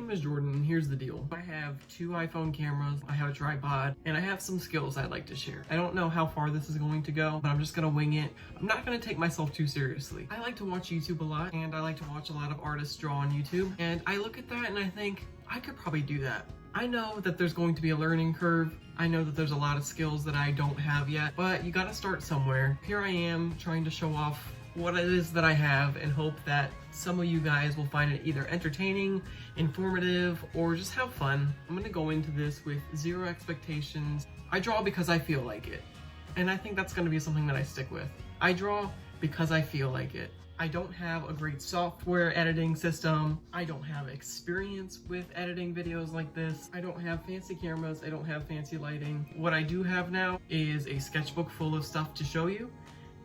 name is Jordan, and here's the deal. I have 2 iPhone cameras, I have a tripod, and I have some skills I'd like to share. I don't know how far this is going to go, but I'm just gonna wing it. I'm not gonna take myself too seriously. I like to watch YouTube a lot, and I like to watch a lot of artists draw on YouTube, and I look at that and I think, I could probably do that. I know that there's going to be a learning curve. I know that there's a lot of skills that I don't have yet, but you gotta start somewhere. Here I am trying to show off what it is that I have and hope that some of you guys will find it either entertaining, informative, or just have fun. I'm gonna go into this with 0 expectations. I draw because I feel like it, and I think that's gonna be something that I stick with. I draw because I feel like it. I don't have a great software editing system. I don't have experience with editing videos like this. I don't have fancy cameras. I don't have fancy lighting. What I do have now is a sketchbook full of stuff to show you,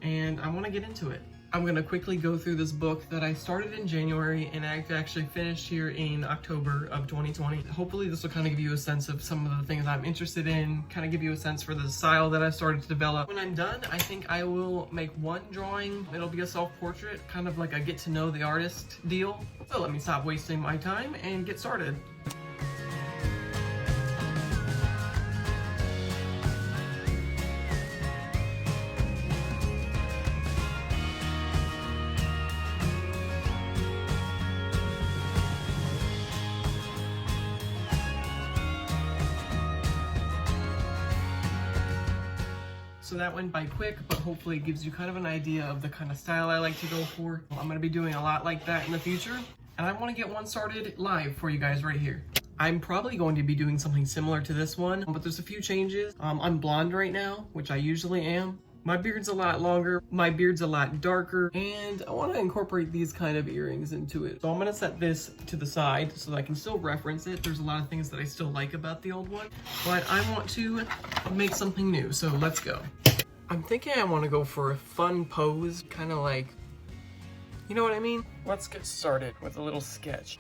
and I want to get into it. I'm going to quickly go through this book that I started in January and I actually finished here in October of 2020. Hopefully this will kind of give you a sense of some of the things I'm interested in, kind of give you a sense for the style that I started to develop. When I'm done, I think I will make 1 drawing. It'll be a self-portrait, kind of like a get to know the artist deal. So let me stop wasting my time and get started. So that went by quick, but hopefully it gives you kind of an idea of the kind of style I like to go for. I'm gonna be doing a lot like that in the future, and I wanna get one started live for you guys right here. I'm probably going to be doing something similar to this one, but there's a few changes. I'm blonde right now, which I usually am. My beard's a lot longer, my beard's a lot darker, and I want to incorporate these kind of earrings into it. So I'm going to set this to the side so that I can still reference it. There's a lot of things that I still like about the old one, but I want to make something new, so let's go. I'm thinking I want to go for a fun pose, kind of like, you know what I mean? Let's get started with a little sketch.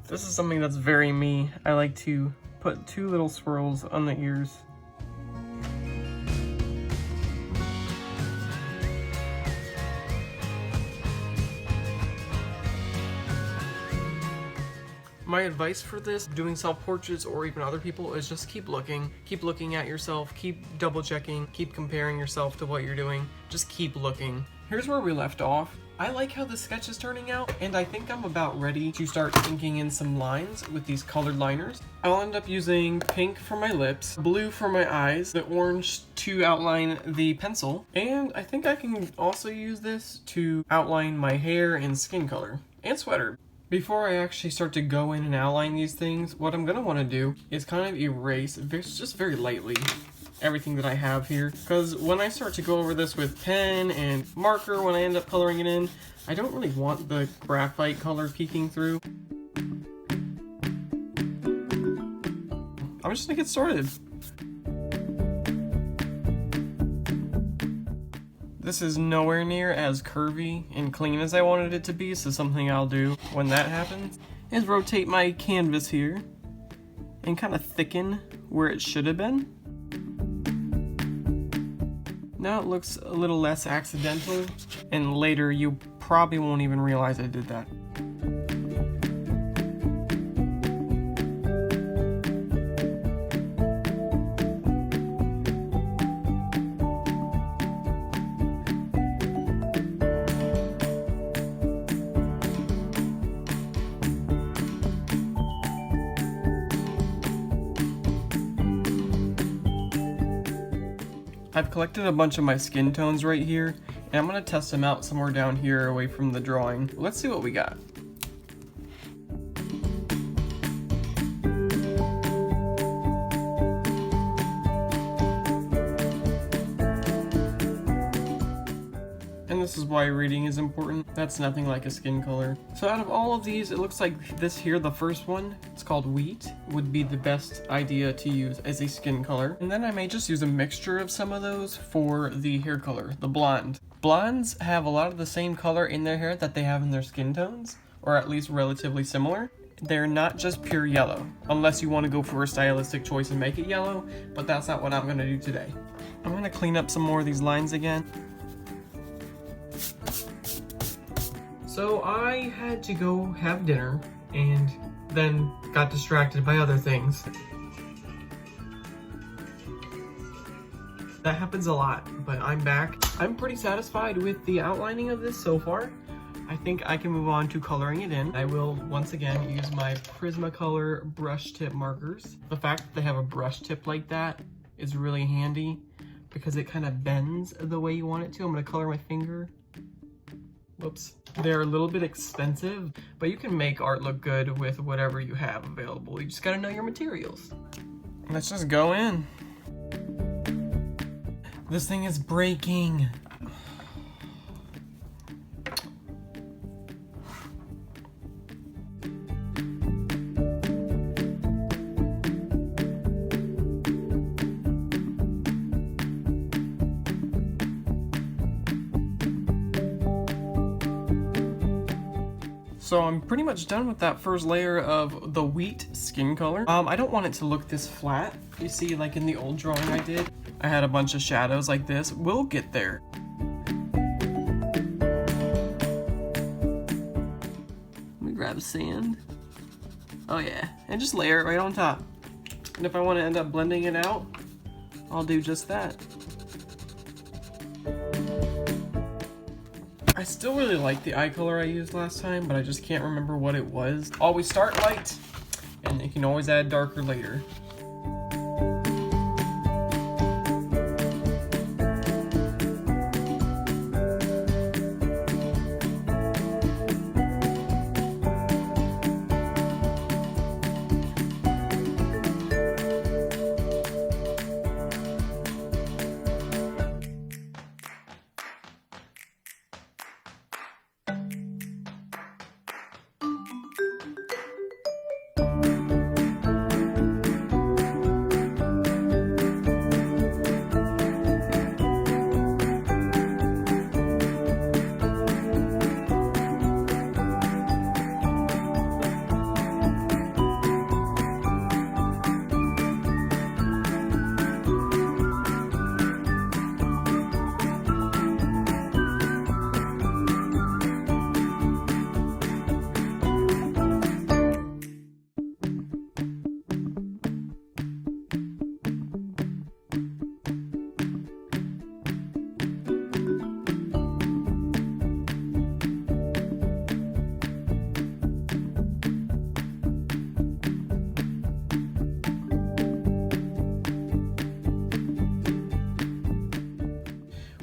This is something that's very me. I like to put 2 little swirls on the ears. My advice for this, doing self-portraits or even other people, is just keep looking at yourself, keep double checking, keep comparing yourself to what you're doing, just keep looking. Here's where we left off. I like how the sketch is turning out, and I think I'm about ready to start inking in some lines with these colored liners. I'll end up using pink for my lips, blue for my eyes, the orange to outline the pencil, and I think I can also use this to outline my hair and skin color, and sweater. Before I actually start to go in and outline these things, what I'm gonna wanna do is kind of erase, just very lightly, everything that I have here, because when I start to go over this with pen and marker, when I end up coloring it in, I don't really want the graphite color peeking through. I'm just gonna get started. This is nowhere near as curvy and clean as I wanted it to be, so something I'll do when that happens is rotate my canvas here and kind of thicken where it should have been. Now it looks a little less accidental, and later you probably won't even realize I did that. I've collected a bunch of my skin tones right here, and I'm going to test them out somewhere down here away from the drawing. Let's see what we got. And the this is why reading is important. That's nothing like a skin color. So out of all of these, it looks like this here, the first one, it's called Wheat, would be the best idea to use as a skin color. And then I may just use a mixture of some of those for the hair color, the blonde. Blondes have a lot of the same color in their hair that they have in their skin tones, or at least relatively similar. They're not just pure yellow, unless you want to go for a stylistic choice and make it yellow, but that's not what I'm going to do today. I'm going to clean up some more of these lines again. So I had to go have dinner and then got distracted by other things. That happens a lot, but I'm back. I'm pretty satisfied with the outlining of this so far. I think I can move on to coloring it in. I will once again use my Prismacolor Brush-Tip markers. The fact that they have a brush tip like that is really handy because it kind of bends the way you want it to. I'm gonna color my finger. Whoops. They're a little bit expensive, but you can make art look good with whatever you have available. You just gotta know your materials. Let's just go in. This thing is breaking. So I'm pretty much done with that first layer of the Wheat skin color. I don't want it to look this flat. You see, like in the old drawing I did, I had a bunch of shadows like this. We'll get there. Let me grab sand. Oh yeah, and just layer it right on top. And if I want to end up blending it out, I'll do just that. I still really like the eye color I used last time, but I just can't remember what it was. Always start light, and you can always add darker later.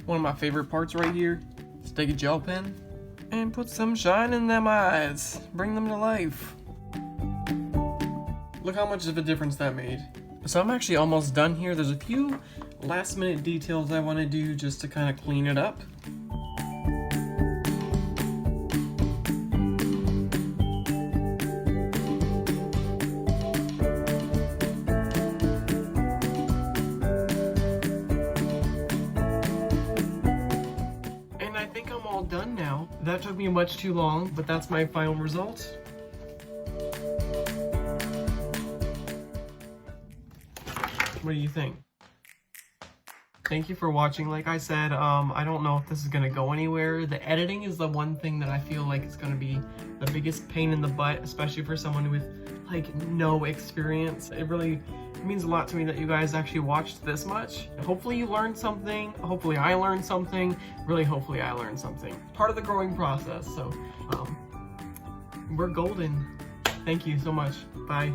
One of my favorite parts right here is take a gel pen and put some shine in them eyes. Bring them to life. Look how much of a difference that made. So I'm actually almost done here. There's a few last minute details I want to do just to kind of clean it up. Done now. That took me much too long, but that's my final result. What do you think? Thank you for watching. Like I said, I don't know if this is gonna go anywhere. The editing is the one thing that I feel like is gonna be the biggest pain in the butt, especially for someone with like no experience. It really means a lot to me that you guys actually watched this much. Hopefully you learned something. Hopefully I learned something. Really, hopefully I learned something. Part of the growing process. So we're golden. Thank you so much. Bye.